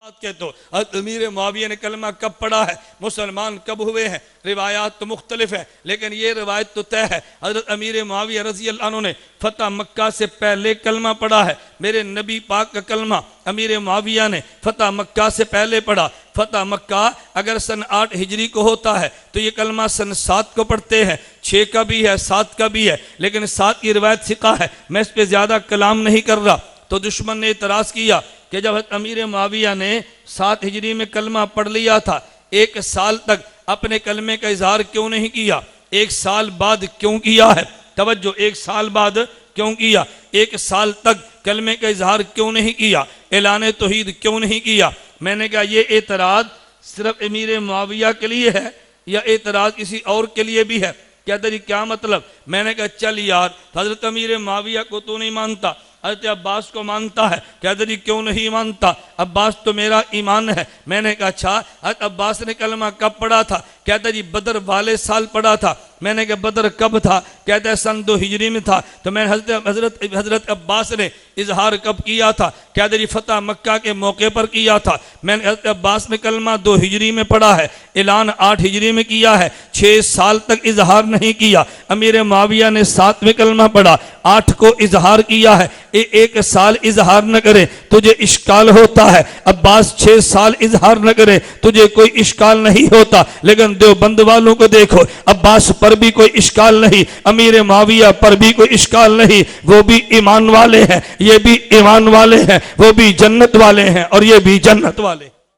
के तो अमीर मुआविया ने कलमा कब पढ़ा है, मुसलमान कब हुए हैं, रिवायात तो मुख्तलिफ है, लेकिन ये रिवायत तो तय है हजरत अमीर मुआविया रज़ी अल्लाह अन्हु ने फतह मक्का से पहले कलमा पढ़ा है। मेरे नबी पाक का कलमा अमीर मुआविया ने फतह मक्का से पहले पढ़ा। फतह मक्का अगर सन 8 हिजरी को होता है तो ये कलमा सन 7 को पढ़ते हैं, 6 का भी है, 7 का भी है, लेकिन 7 की रिवायत सिका है। मैं इस पर ज्यादा कलाम नहीं कर रहा। तो दुश्मन ने इतराज किया कि जब अमीर मुआविया ने 7 हिजरी में कलमा पढ़ लिया था, 1 साल तक अपने कलमे का इजहार क्यों नहीं किया, 1 साल बाद क्यों किया है? तवज्जो, 1 साल बाद क्यों किया? 1 साल तक कलमे का इजहार क्यों नहीं किया, ऐलान तौहीद क्यों नहीं किया? मैंने कहा ये एतराज सिर्फ अमीर मुआविया के लिए है या एतराज किसी और के लिए भी है? कहता जी क्या मतलब? मैंने कहा चल यार, हजरत अमीर मुआविया को तो नहीं मानता, हजरत अब्बास को मानता है। कहते जी क्यों नहीं मानता? अब्बास तो मेरा ईमान है। मैंने कहा अच्छा, हजरत अब्बास ने कलमा कब पढ़ा था? कहता जी बदर वाले साल पढ़ा था। मैंने कहा बदर कब था? कहता है सन 2 हिजरी में था। तो मैंने हजरत अब्बास ने इजहार कब किया था? कहते जी फतह मक्का के मौके पर किया था। मैंने हजरत अब्बास ने कलमा 2 हिजरी में पढ़ा है, ऐलान 8 हिजरी में किया है, 6 साल तक इजहार नहीं किया। अमीर मुआविया ने 7 में कलमा पढ़ा, 8 को इजहार किया है। 1 साल इजहार न करे तुझे इश्काल होता है, अब्बास 6 साल इजहार न करे तुझे कोई इश्काल नहीं होता। लेकिन देवबंद वालों को देखो, अब्बास पर भी कोई इश्काल नहीं, अमीर मुआविया पर भी कोई इश्काल नहीं। वो भी ईमान वाले हैं, ये भी ईमान वाले हैं, वो भी जन्नत वाले हैं और ये भी जन्नत वाले।